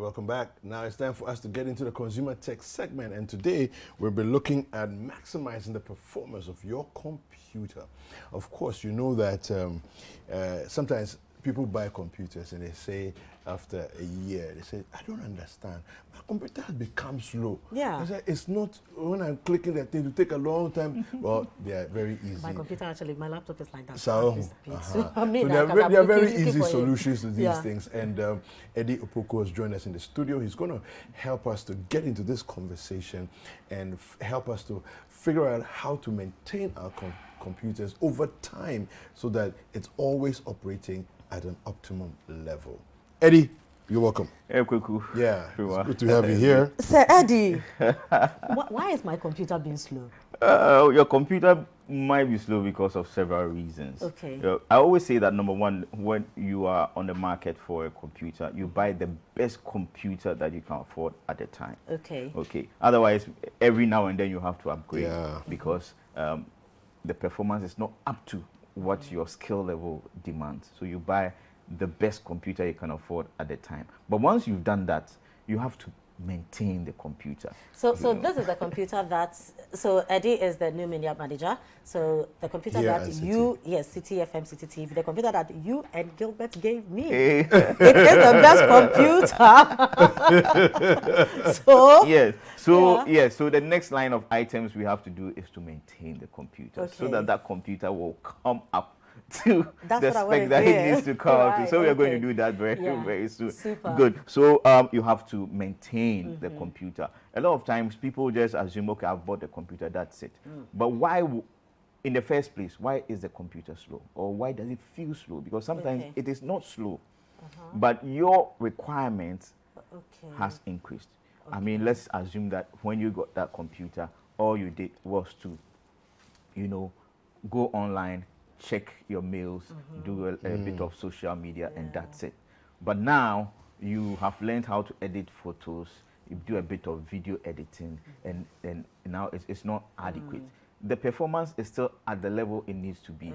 welcome back. Now it's time for us to get into the consumer tech segment, and today we'll be looking at maximizing the performance of your computer. Of course, you know that sometimes people buy computers and they say after a year, they say, I don't understand. My computer has become slow. Yeah. I say, it's not, when I'm clicking that thing, it take a long time. Well, they are very easy. My computer actually, my laptop is like that. So, So, I mean, they are very easy for solutions to these Yeah. things. And Eddie Opoku has joined us in the studio. He's going to help us to get into this conversation and help us to figure out how to maintain our computers over time so that it's always operating at an optimum level. Eddie, you're welcome. Hey, Kuku. Yeah, it's good to have you here. Sir Eddie, why is my computer being slow? Your computer might be slow because of several reasons. Okay. I always say that number one, when you are on the market for a computer, you buy the best computer that you can afford at the time. Okay. Okay. Otherwise, every now and then you have to upgrade because the performance is not up to what your skill level demands. So you buy the best computer you can afford at the time. But once you've done that, you have to maintain the computer. So this is the computer so Eddie is the new media manager. So the computer that you, yes, City FM, City TV, the computer that you and Gilbert gave me. It is the best computer. So yes. So the next line of items we have to do is to maintain the computer so that computer will come up to the spec that it needs to come up to. So we are going to do that very soon. Super. Good. So you have to maintain the computer. A lot of times people just assume, okay, I've bought the computer, that's it. But why, in the first place, why is the computer slow? Or why does it feel slow? Because sometimes it is not slow, but your requirement has increased. I mean, let's assume that when you got that computer, all you did was to, go online, check your mails, do a bit of social media, and that's it. But now you have learned how to edit photos, you do a bit of video editing, and now it's not adequate. The performance is still at the level it needs to be.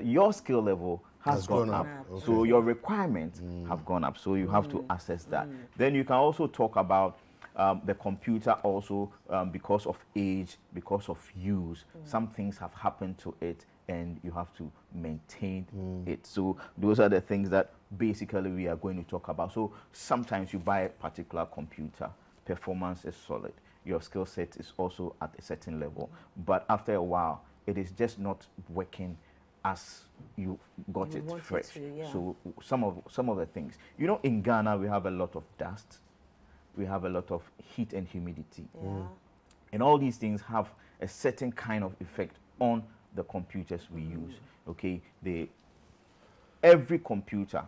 Your skill level has gone up. So your requirements have gone up. So you have to assess that. Then you can also talk about the computer also because of age, because of use. Some things have happened to it and you have to maintain it. So those are the things that basically we are going to talk about. So sometimes you buy a particular computer, performance is solid, your skill set is also at a certain level, but after a while it is just not working as you got it fresh. So some of the things, in Ghana we have a lot of dust, we have a lot of heat and humidity, and all these things have a certain kind of effect on the computers we use. Okay, every computer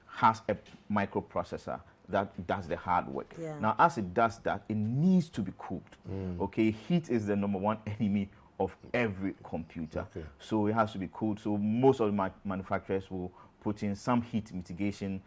has a microprocessor that does the hard work. Now as it does that, it needs to be cooled. Okay, heat is the number one enemy of every computer. So it has to be cooled. So most of the manufacturers will put in some heat mitigation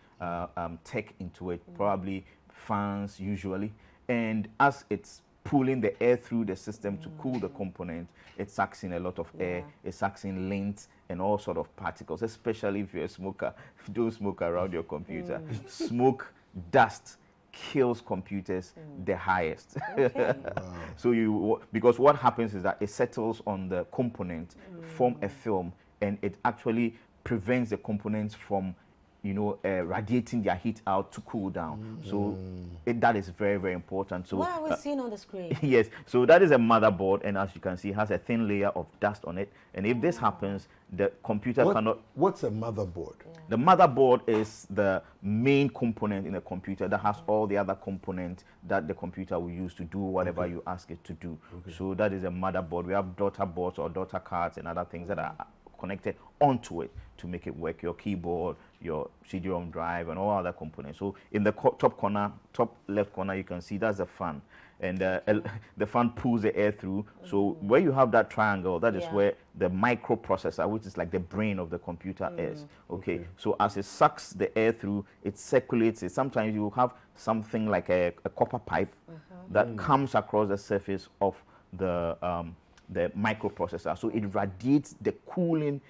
tech into it, probably fans usually, and as it's pulling the air through the system to cool the component, it sucks in a lot of air, it sucks in lint and all sort of particles, especially if you're a smoker. If you don't smoke around your computer, smoke, dust kills computers the highest. So because what happens is that it settles on the component, form a film, and it actually prevents the components from radiating their heat out to cool down. So that is very, very important. So what are we seeing on the screen? Yes, so that is a motherboard, and as you can see, it has a thin layer of dust on it. And if this happens, the computer cannot... What's a motherboard? The motherboard is the main component in a computer that has all the other components that the computer will use to do whatever you ask it to do. So that is a motherboard. We have daughter boards or daughter cards and other things that are connected onto it to make it work. Your keyboard, your CD-ROM drive, and all other components. So in the top left corner, you can see that's the fan, and the fan pulls the air through. So where you have that triangle, that is where the microprocessor, which is like the brain of the computer, is. So as it sucks the air through, it circulates it. Sometimes you will have something like a copper pipe that comes across the surface of the microprocessor. So it radiates the cooling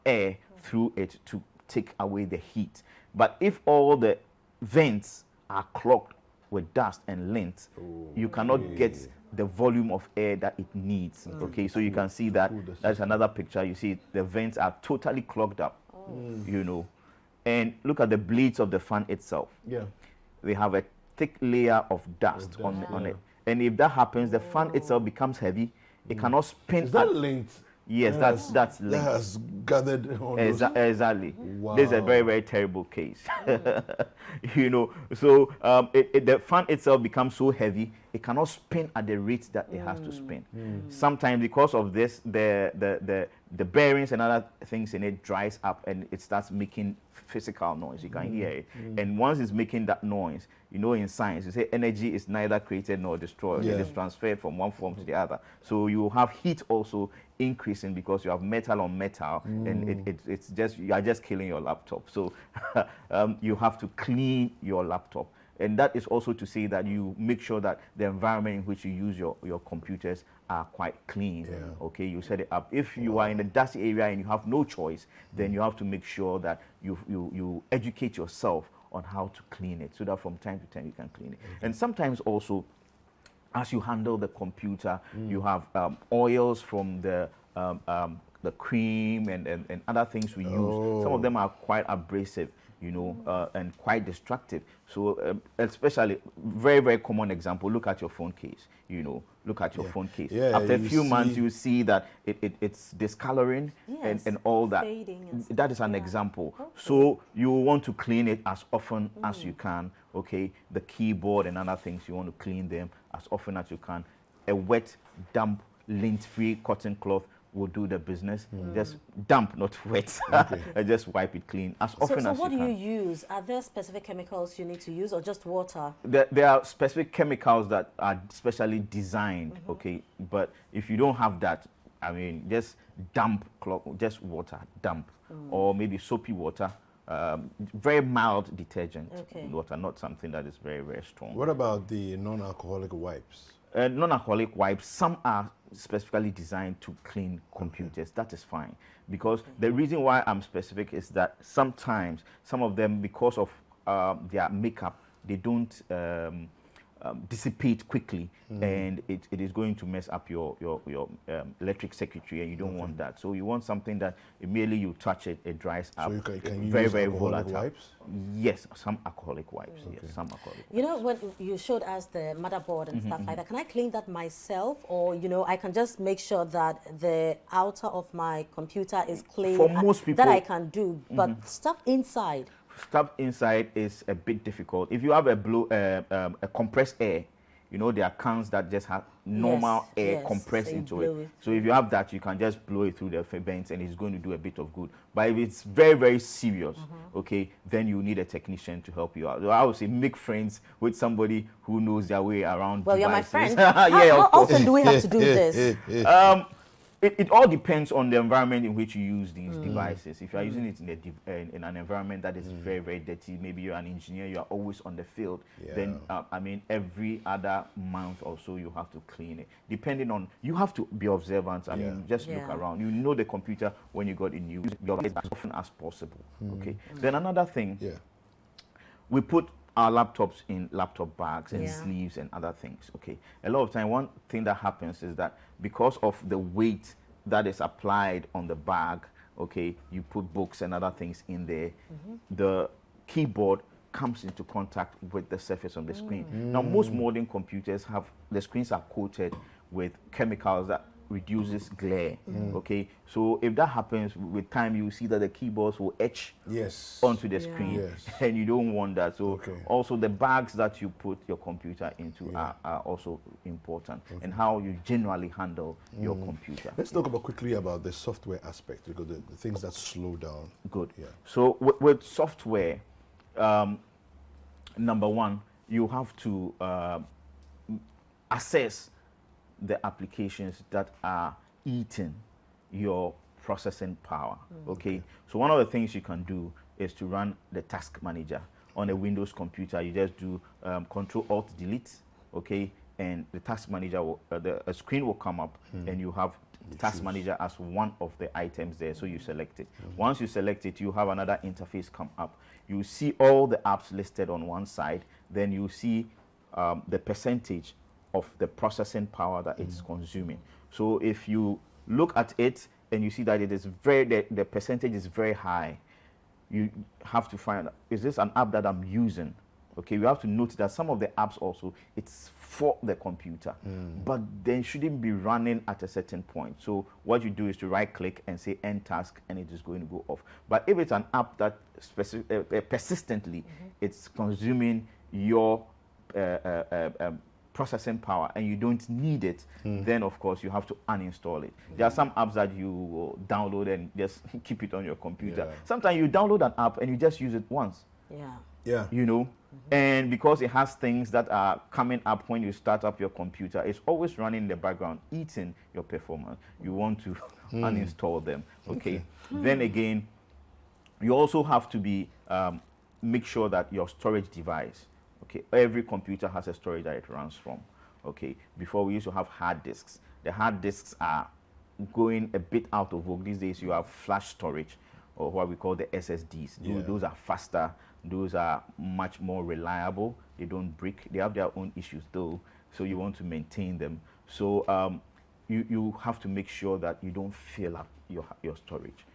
air through it to take away the heat. But if all the vents are clogged with dust and lint, you cannot get the volume of air that it needs. Okay, so you can see that. That's another picture. You see the vents are totally clogged up. You know, and look at the blades of the fan itself. Yeah. They have a thick layer of dust on it, and if that happens, the fan itself becomes heavy. It cannot spin. Is that lint? Yes, that's lint. That has gathered on Exactly. Wow. This is a very, very terrible case. You know, so the fan itself becomes so heavy, it cannot spin at the rate that it has to spin. Sometimes because of this, the bearings and other things in it dries up and it starts making physical noise. You can hear it. And once it's making that noise, you know, in science, you say energy is neither created nor destroyed. It is transferred from one form to the other. So you have heat also increasing because you have metal on metal, and it's just, you are just killing your laptop. So you have to clean your laptop. And that is also to say that you make sure that the environment in which you use your computers are quite clean. Okay, you set it up. If you are in a dusty area and you have no choice, then you have to make sure that you educate yourself on how to clean it, so that from time to time you can clean it. And sometimes also, as you handle the computer, you have oils from the cream and other things we use. Some of them are quite abrasive, you know, and quite destructive. So especially, very, very common example, look at your phone case, you know, look at your phone case. After a few months, you see that it's discoloring and all that. That is an example. So you want to clean it as often as you can, okay? The keyboard and other things, you want to clean them as often as you can. A wet, damp, lint-free cotton cloth will do the business. Just damp, not wet. Just wipe it clean as often as you can. So what do you use? Are there specific chemicals you need to use, or just water? There are specific chemicals that are specially designed, okay? But if you don't have that, I mean, just damp cloth, just water, damp, or maybe soapy water. Very mild detergent water, not something that is very, very strong. What about the non-alcoholic wipes? Non-alcoholic wipes, some are specifically designed to clean computers. That is fine, because the reason why I'm specific is that sometimes some of them, because of their makeup, they don't dissipate quickly, and it is going to mess up your electric circuitry, and you don't want that. So you want something that immediately you touch it, it dries up. So you can very, use very alcoholic volatile. wipes? Yes, some alcoholic wipes. Yes, some alcoholic wipes. You know, when you showed us the motherboard and stuff like that, can I clean that myself, or, you know, I can just make sure that the outer of my computer is clean? For most people, that I can do, but stuff inside. Stuff inside is a bit difficult. If you have a compressed air, you know, there are cans that just have normal air compressed into it. So if you have that, you can just blow it through the vents and it's going to do a bit of good. But if it's very, very serious, okay, then you need a technician to help you out. So I would say make friends with somebody who knows their way around Well, devices. you're my friend. How often do we have to do this? It all depends on the environment in which you use these devices. If you are using it in an environment that is very, very dirty, maybe you're an engineer, you are always on the field, then, I mean, every other month or so you have to clean it. Depending on, you have to be observant. I mean, just look around. You know the computer when you got in use as often as possible, okay? Then another thing, we put our laptops in laptop bags and sleeves and other things, okay? A lot of time, one thing that happens is that because of the weight that is applied on the bag, okay, you put books and other things in there, the keyboard comes into contact with the surface of the screen. Now, most modern computers have, the screens are coated with chemicals that reduces glare, okay? So if that happens with time, you see that the keyboards will etch onto the screen, and you don't want that. So also the bags that you put your computer into are also important, and how you generally handle your computer. Let's talk quickly about the software aspect, because the things that slow down. Good. So with software, number one, you have to assess the applications that are eating your processing power, okay? So one of the things you can do is to run the task manager on a Windows computer. You just do Control-Alt-Delete, okay? And the task manager will, a screen will come up, and you have Task Manager as one of the items there, so you select it. Once you select it, you have another interface come up. You see all the apps listed on one side, then you see the percentage of the processing power that it's consuming. So if you look at it and you see that it is the percentage is very high, you have to find, is this an app that I'm using? Okay, you have to note that some of the apps also, it's for the computer, but they shouldn't be running at a certain point. So what you do is to right click and say end task, and it is going to go off. But if it's an app that persistently it's consuming your processing power and you don't need it, then of course you have to uninstall it. There are some apps that you will download and just keep it on your computer. Sometimes you download an app and you just use it once. Yeah. You know, and because it has things that are coming up when you start up your computer, it's always running in the background, eating your performance. You want to uninstall them. Okay. Then again, you also have to be make sure that your storage device, okay, every computer has a storage that it runs from. Okay. Before we used to have hard disks. The hard disks are going a bit out of vogue these days. You have flash storage, or what we call the SSDs. Those are faster. Those are much more reliable. They don't break. They have their own issues though, so you want to maintain them. So you have to make sure that you don't fill up your storage.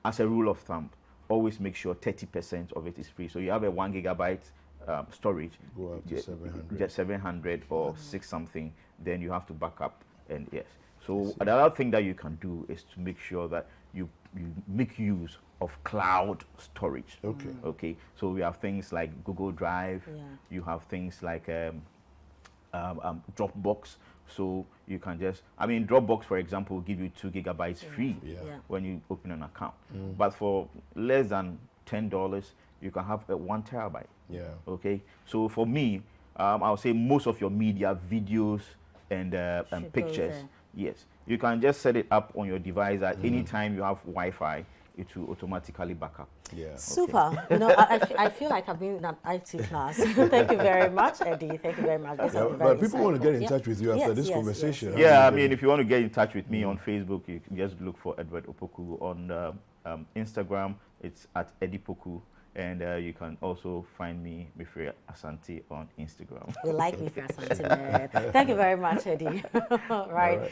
As a rule of thumb, always make sure 30% of it is free. So you have a 1 gigabyte storage, go up to 700. Just 700 or 6 something, then you have to back up. And yes, so the other thing that you can do is to make sure that you make use of cloud storage. Okay. So we have things like Google Drive. You have things like Dropbox. So you can just, Dropbox, for example, will give you 2 gigabytes free when you open an account. But for less than $10, you can have 1 terabyte. Okay. So for me, I'll say most of your media, videos, and pictures, yes, you can just set it up on your device at any time you have Wi-Fi. It will automatically back up. Super. You know, I feel like I've been in an IT class. Thank you very much, Eddie. Thank you very much. But people want to get in touch with you after this conversation. If you want to get in touch with me on Facebook, you can just look for Edward Opoku. On Instagram, it's at Eddie Poku. And you can also find me, Mifre Asante, on Instagram. We like Mifre Asante. Thank you very much, Eddie. Right.